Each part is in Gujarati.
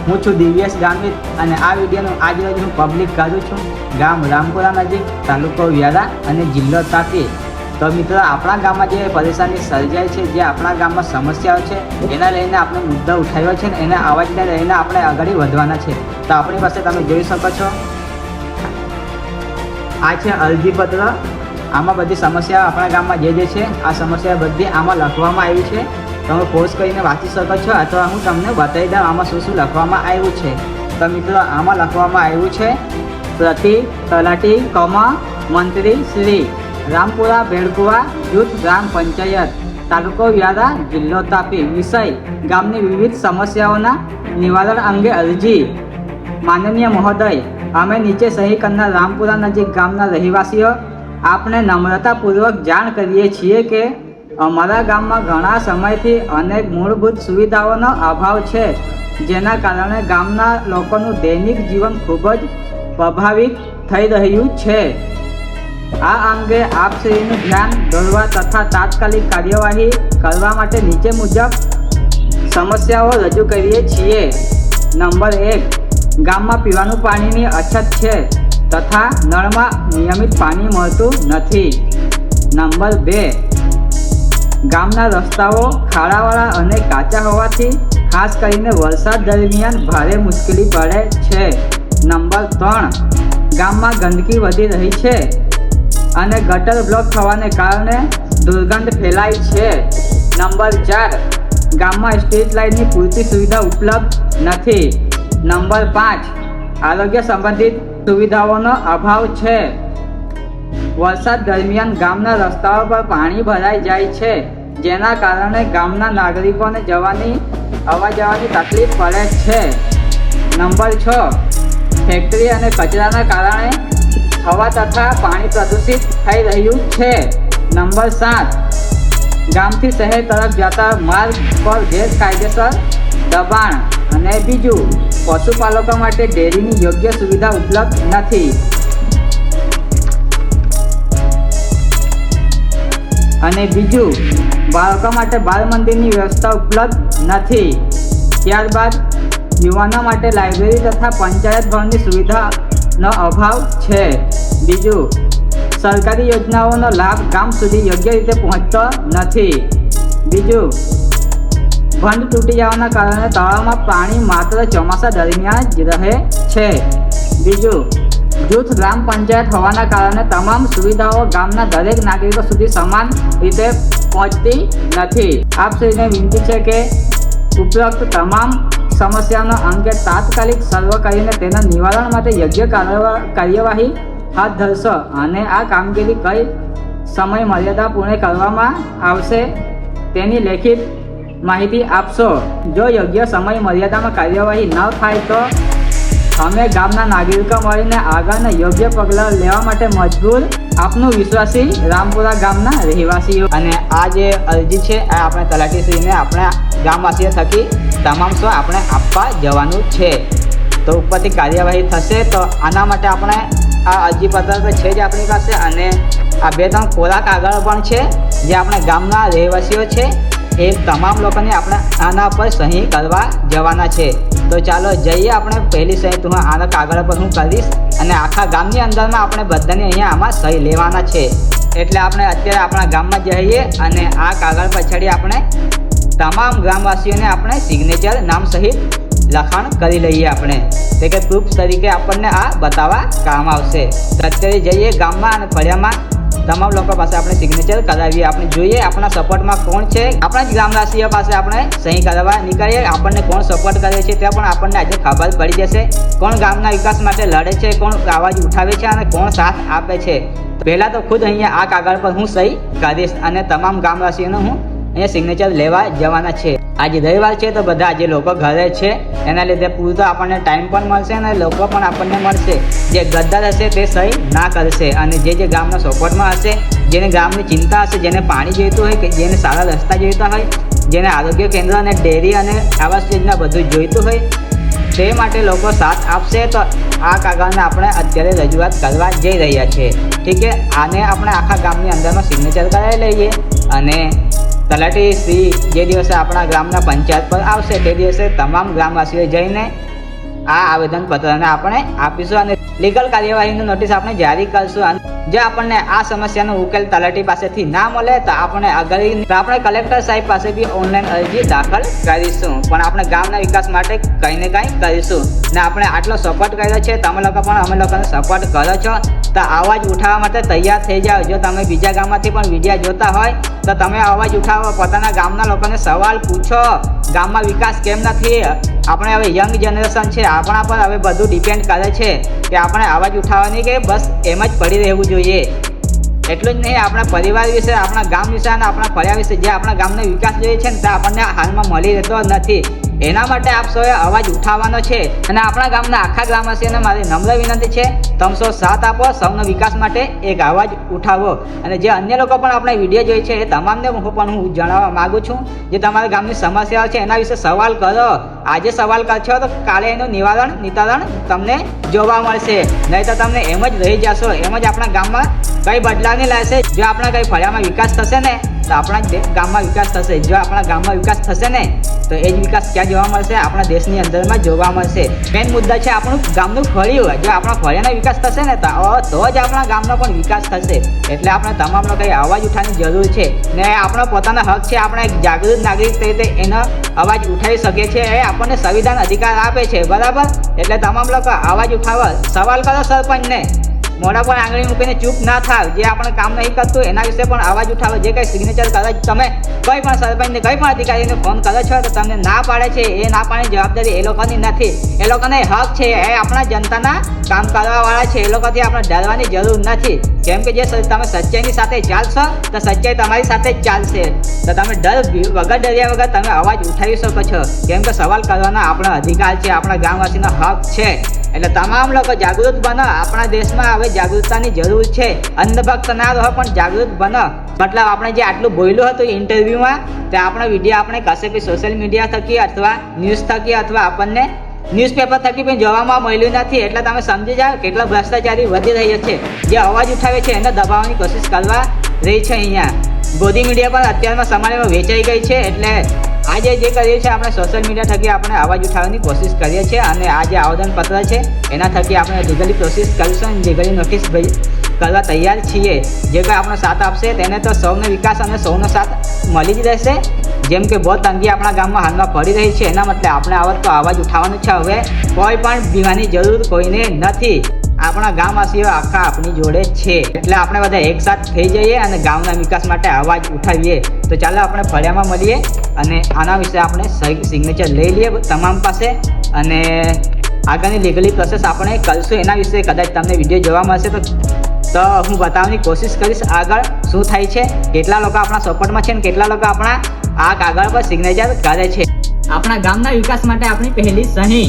હું છું દિવ્યેશ ગામિત અને આ વિડીયોનું આજ રોજ હું પબ્લિક કરું છું ગામ રામપુરા નજીક, તાલુકો વ્યારા અને જિલ્લો તાપી। તો મિત્રો, આપણા ગામમાં જે પરેશાની સર્જાય છે, જે આપણા ગામમાં સમસ્યાઓ છે, એના લઈને આપણે મુદ્દા ઉઠાવ્યો છે ને એના અવાજને લઈને આપણે આગળ વધવાના છે। તો આપણી પાસે તમે જોઈ શકો છો, આ છે અરજીપત્ર। આમાં બધી સમસ્યા આપણા ગામમાં જે છે આ સમસ્યા બધી આમાં લખવામાં આવી છે। તમે પોઝ કરીને વાંચી શકો છો અથવા હું તમને બતાવી દઉં આમાં શું શું લખવામાં આવ્યું છે। તો મિત્રો, આમાં લખવામાં આવ્યું છે પ્રતિ તલાટી મંત્રી શ્રી રામપુરા ભેડકુવા જૂથ ગ્રામ પંચાયત, તાલુકો વ્યારા, જિલ્લો તાપી। વિષય: ગામની વિવિધ સમસ્યાઓના નિવારણ અંગે અરજી। માનનીય મહોદય, અમે નીચે સહી કરનાર રામપુરા નજીક ગામના રહેવાસીઓ આપને નમ્રતાપૂર્વક જાણ કરીએ છીએ કે અમારા ગામમાં ઘણા સમયથી અનેક મૂળભૂત સુવિધાઓનો અભાવ છે, જેના કારણે ગામના લોકોનું દૈનિક જીવન ખૂબ જ પ્રભાવિત થઈ રહ્યું છે। આ અંગે આપશ્રીનું ધ્યાન દોરવા તથા તાત્કાલિક કાર્યવાહી કરવા માટે નીચે મુજબ સમસ્યાઓ રજૂ કરીએ છીએ। નંબર 1, ગામમાં પીવાનું પાણીની અછત છે તથા નળમાં નિયમિત પાણી મળતું નથી। નંબર 2, ગામના રસ્તાઓ ખાડાવાળા અને કાચા હોવાથી ખાસ કરીને વરસાદ દરમિયાન ભારે મુશ્કેલી પડે છે। નંબર 3, ગામમાં ગંદકી વધી રહી છે અને ગટર બ્લોક થવાને કારણે દુર્ગંધ ફેલાય છે। નંબર 4, ગામમાં સ્ટ્રીટ લાઇટની પૂરતી સુવિધા ઉપલબ્ધ નથી। નંબર 5, આરોગ્ય સંબંધિત સુવિધાઓનો અભાવ છે। વરસાદ દરમિયાન ગામના રસ્તાઓ પર પાણી ભરાઈ જાય છે, જેના કારણે ગામના નાગરિકોને આવવા જવાની તકલીફ પડે છે। નંબર 6, ફેક્ટરી અને કચરાના કારણે હવા તથા પાણી પ્રદૂષિત થઈ રહ્યું છે। નંબર 7, ગામથી શહેર તરફ જતા માર્ગ પર ગેરકાયદેસર દબાણ। અને બીજું, પશુપાલકો માટે ડેરીની યોગ્ય સુવિધા ઉપલબ્ધ નથી। અને બીજું, બાળકો માટે બાળ મંદિરની વ્યવસ્થા ઉપલબ્ધ નથી। ત્યારબાદ યુવાનો માટે લાઇબ્રેરી તથા પંચાયત ભવનની સુવિધાનો અભાવ છે। બીજું, સરકારી યોજનાઓનો લાભ ગામ સુધી યોગ્ય રીતે પહોંચતો નથી। બીજું, બંધ તૂટી જવાના કારણે તળાવમાં પાણી માત્ર ચોમાસા દરમિયાન જ રહે છે। બીજું, જૂથ ગ્રામ પંચાયત હોવાના કારણે તમામ સુવિધાઓ ગામના દરેક નાગરિકો સુધી સમાન રીતે પહોંચતી નથી। આપશ્રીને વિનંતી છે કે ઉપરોક્ત તમામ સમસ્યાનો અંગે તાત્કાલિક સર્વે કરીને તેના નિવારણ માટે યોગ્ય કાર્યવાહી હાથ ધરશો અને આ કામગીરી કઈ સમય મર્યાદા પૂર્ણ કરવામાં આવશે તેની લેખિત માહિતી આપશો। જો યોગ્ય સમય મર્યાદામાં કાર્યવાહી ન થાય તો અમે ગામના નાગરિકો મળીને આગળના યોગ્ય પગલાં લેવા માટે મજબૂર। આપનું વિશ્વાસી રામપુરા ગામના રહેવાસીઓ। અને આ જે અરજી છે આ આપણે તલાટીશ્રીને આપણા ગામવાસીઓ થકી તમામ સો આપણે આપવા જવાનું છે। તો ઉપરથી કાર્યવાહી થશે। તો આના માટે આપણે આ અરજીપત્ર તો છે જ આપણી પાસે, અને આ 2-3 કોરા કાગળો પણ છે જે આપણે ગામના રહેવાસીઓ છે એ તમામ લોકોને આપણે આના પર સહી કરવા જવાના છે। તો ચાલો જઈએ, આપણે પહેલી સહી તો આના કાગળ પર હું કરીશ અને આખા ગામની અંદરમાં આપણે બધાને અહીંયા આમાં સહી લેવાના છે। એટલે આપણે અત્યારે આપણા ગામમાં જઈએ અને આ કાગળ પછાડી આપણે તમામ ગ્રામવાસીઓને આપણે સિગ્નેચર નામ સહિત લખાણ કરી લઈએ આપણે, તે કે પ્રૂફ તરીકે આપણને આ બતાવવા કામ આવશે। તો અત્યારે જઈએ ગામમાં અને ફળિયામાં તમામ લોકો પાસે આપણે સિગ્નેચર કરાવીએ। આપણે જોઈએ આપણા સપોર્ટમાં કોણ છે, આપણા જ ગ્રામવાસીઓ પાસે આપણે સહી કરવા નીકળીએ। આપણને કોણ સપોર્ટ કરે છે તે પણ આપણને આજે ખબર પડી જશે। કોણ ગામના વિકાસ માટે લડે છે, કોણ અવાજ ઉઠાવે છે અને કોણ સાથ આપે છે। પહેલાં તો ખુદ અહીંયા આ કાગળ પર હું સહી કરીશ અને તમામ ગામવાસીઓને હું અહીંયા સિગ્નેચર લેવા જવાના છે। આજે રવિવાર છે તો બધા આજે લોકો ઘરે છે, એના લીધે પૂરતો આપણને ટાઈમ પણ મળશે અને લોકો પણ આપણને મળશે। જે ગદ્દાર હશે તે સહી ના કરશે અને જે ગામના સપોર્ટમાં હશે, જેને ગામની ચિંતા હશે, જેને પાણી જોઈતું હોય, કે જેને સારા રસ્તા જોઈતા હોય, જેને આરોગ્ય કેન્દ્ર અને ડેરી અને આવાસ યોજના બધું જોઈતું હોય, તે માટે લોકો સાથ આપશે। તો આ કાગળને આપણે અત્યારે રજૂઆત કરવા જઈ રહ્યા છીએ। ઠીક છે, આને આપણે આખા ગામની અંદરમાં સિગ્નેચર કરાવી લઈએ અને તલાટી શ્રી જે દિવસે આપણા ગ્રામના પંચાયત પર આવશે તે દિવસે તમામ ગ્રામવાસીઓ જઈને આ આવેદનપત્રને આપણે આપીશું અને લીગલ કાર્યવાહીની નોટિસ આપણે જારી કરશું. અને જો આપણને આ સમસ્યાનો ઉકેલ તલાટી પાસેથી ના મળે તો આપણે આપણે કલેક્ટર સાહેબ પાસે બી ઓનલાઈન અરજી દાખલ કરીશું. પણ આપણે ગામના વિકાસ માટે કંઈ ને કંઈ કરીશું. ને આપણે આટલો સપોર્ટ કર્યો છે, તમે લોકો પણ અમે લોકોને સપોર્ટ કરો છો, તો અવાજ ઉઠાવવા માટે તૈયાર થઈ જાઓ. જો તમે બીજા ગામમાંથી પણ વિડીયો જોતા હોય તો તમે અવાજ ઉઠાવો, પોતાના ગામના લોકોને સવાલ પૂછો, ગામમાં વિકાસ કેમ નથી. આપણે હવે યંગ જનરેશન છે, આપણા પર હવે બધું ડિપેન્ડ કરે છે કે આપણે અવાજ ઉઠાવવાની કે બસ એમ જ પડી રહેવું જોઈએ. એટલું જ નહીં, આપણા પરિવાર વિશે, આપણા ગામ વિશે અને આપણા ફળિયા વિશે જે આપણા ગામનો વિકાસ જોઈએ છે ને તે આપણને હાલમાં મળી રહેતો નથી. એના માટે આપ સૌએ અવાજ ઉઠાવવાનો છે. અને આપણા ગામના આખા ગ્રામવાસીઓને મારી નમ્ર વિનંતી છે, તમે સૌ સાથ આપો, સૌનો વિકાસ માટે એક અવાજ ઉઠાવો. અને જે અન્ય લોકો પણ આપણે વિડીયો જોઈ છે એ તમામને હું જણાવવા માગું છું, જે તમારા ગામની સમસ્યાઓ છે એના વિશે સવાલ કરો. આજે સવાલ કરશો તો કાલે એનું નિવારણ તમને જોવા મળશે. નહીં તો તમને એમ જ રહી જશો, એમ જ આપણા ગામમાં કંઈ બદલાવ નહીં લાવશે. જો આપણા કંઈ ફળિયામાં વિકાસ થશે ને તો આપણા ગામમાં વિકાસ થશે. જો આપણા ગામમાં વિકાસ થશે ને તો એ જ વિકાસ ક્યાં જોવા મળશે? આપણા દેશની અંદરમાં જોવા મળશે. મેઇન મુદ્દા છે આપણું ગામનું ફળિયું. જો આપણા ફળિયાનો વિકાસ થશે ને તો જ આપણા ગામનો પણ વિકાસ થશે. એટલે આપણે તમામ લોકોએ અવાજ ઉઠાવવાની જરૂર છે. ને આપણો પોતાનો હક છે, આપણે એક જાગૃત નાગરિક તરીકે એનો અવાજ ઉઠાવી શકીએ છીએ. એ આપણને સંવિધાન અધિકાર આપે છે, બરાબર? એટલે તમામ લોકો અવાજ ઉઠાવો, સવાલ કરો સરપંચને, મોઢા પર આંગળી મૂકીને ચૂપ ના થાવ. જે આપણે કામ નહીં કરતું એના વિશે પણ અવાજ ઉઠાવો. જે કંઈ સિગ્નેચર કરે તમે કોઈ પણ સરપંચને કંઈ પણ અધિકારીને ફોન કરો છો તો તમને ના પાડે છે, એ ના પાડવાની જવાબદારી એ લોકોની નથી. એ લોકોને હક છે, એ આપણા જનતાના કામ કરવાવાળા છે. એ લોકોથી આપણે ડરવાની જરૂર નથી. કેમ કે જે તમે સચ્ચાઈની સાથે ચાલશો તો સચ્ચાઈ તમારી સાથે જ ચાલશે. તો તમે વગર ડર્યા વગર તમે અવાજ ઉઠાવી શકો છો. કેમ કે સવાલ કરવાનો આપણો અધિકાર છે, આપણા ગામવાસીનો હક છે. એટલે તમામ લોકો જાગૃત બનો. આપણા દેશમાં હવે જાગૃતતાની જરૂર છે. અંધભક્ત ના રહો પણ જાગૃત બનો. મતલબ આપણે જે આટલું બોલ્યું હતું ઇન્ટરવ્યૂમાં તે આપણો વિડીયો આપણે કશે બી સોશિયલ મીડિયા થકી અથવા ન્યૂઝ થકી અથવા આપણને ન્યૂઝપેપર થકી પણ જોવામાં મળ્યું નથી. એટલે તમે સમજી જાઓ કેટલો ભ્રષ્ટાચારી વધી રહ્યો છે. જે અવાજ ઉઠાવે છે એને દબાવવાની કોશિશ કરવા રહી છે. અહીંયા ગોદી મીડિયા પર અત્યારમાં સમાજમાં વેચાઈ ગઈ છે. એટલે આજે જે કરીએ છીએ આપણે સોશિયલ મીડિયા થકી આપણે અવાજ ઉઠાવવાની કોશિશ કરીએ છીએ. અને આ જે આવેદનપત્ર છે એના થકી આપણે લીગલી પ્રોસેસ કરીશું અને લીગલી નોટિસ કરવા તૈયાર છીએ. જે કંઈ આપણો સાથ આપશે તેને તો સૌનો વિકાસ અને સૌનો સાથ મળી જ રહેશે. જેમ કે બહુ તંગી આપણા ગામમાં હાલમાં પડી રહી છે, એના માટે આપણે તો અવાજ ઉઠાવવાનું છે. હવે કોઈ પણ બીવાની જરૂર કોઈને નથી. આપણા ગામવાસીઓ આખા આપણી જોડે છે. એટલે આપણે બધા એકસાથ થઈ જઈએ અને ગામના વિકાસ માટે અવાજ ઉઠાવીએ. તો ચાલો આપણે ફળિયામાં મળીએ અને આના વિશે આપણે સિગ્નેચર લઈ લઈએ તમામ પાસે અને આગળની લીગલી પ્રોસેસ આપણે કરીશું. એના વિશે કદાચ તમને વિડીયો જોવા મળશે તો હું બતાવવાની કોશિશ કરીશ આગળ શું થાય છે, કેટલા લોકો આપણા સપોર્ટમાં છે અને કેટલા લોકો આપણા આ કાગળ પર સિગ્નેચર કરે છે. આપણા ગામના વિકાસ માટે આપણી પહેલી સહી.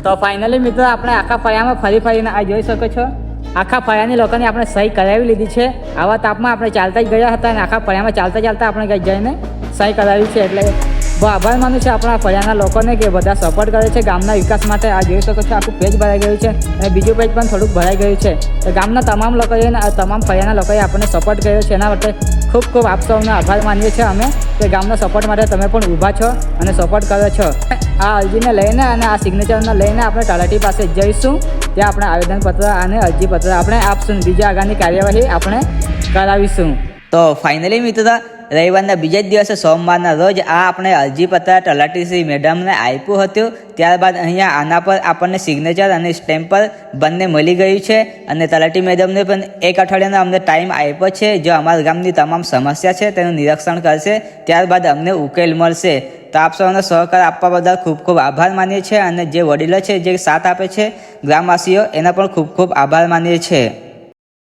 તો ફાઇનલી મિત્રો આપણે આખા ફળિયામાં ફરીને આ જોઈ શકો છો. આખા ફળિયાની લોકોની આપણે સહી કરાવી લીધી છે. આવા તાપમાં આપણે ચાલતા જ ગયા હતા અને આખા ફળિયામાં ચાલતા આપણે જઈને સહી કરાવી છે. એટલે બહુ આભાર માનું છે આપણા ફળિયાના લોકોને કે બધા સપોર્ટ કરે છે ગામના વિકાસ માટે. આ જોઈ શકો છો આખું પેજ ભરાઈ ગયું છે અને બીજું પેજ પણ થોડુંક ભરાઈ ગયું છે. તો ગામના તમામ લોકોએ તમામ ફળિયાના લોકોએ આપણને સપોર્ટ કર્યો છે. એના માટે ખૂબ ખૂબ આપ સૌનો આભાર માનીએ છીએ અમે કે ગામના સપોર્ટ માટે તમે પણ ઊભા છો અને સપોર્ટ કરો છો. આ અરજીને લઈને અને આ સિગ્નેચરને લઈને આપણે તલાટી પાસે જઈશું. ત્યાં આપણે આવેદનપત્ર અને અરજીપત્ર આપણે આપશું. બીજા આગળની કાર્યવાહી આપણે કરાવીશું. તો ફાઇનલી મિત્રો રવિવારના બીજા જ દિવસે સોમવારના રોજ આ આપણે અરજીપત્ર તલાટીશ્રી મેડમને આપ્યું હતું. ત્યારબાદ અહીંયા આના પર આપણને સિગ્નેચર અને સ્ટેમ્પર બંને મળી ગયું છે. અને તલાટી મેડમને પણ એક અઠવાડિયાનો અમને ટાઈમ આપ્યો છે. જો અમારા ગામની તમામ સમસ્યા છે તેનું નિરીક્ષણ કરશે, ત્યારબાદ અમને ઉકેલ મળશે. તો આપ સૌનો સહકાર આપવા બદલ ખૂબ ખૂબ આભાર માનીએ છીએ. અને જે વડીલો છે જે સાથ આપે છે ગ્રામવાસીઓ એના પણ ખૂબ ખૂબ આભાર માનીએ છીએ.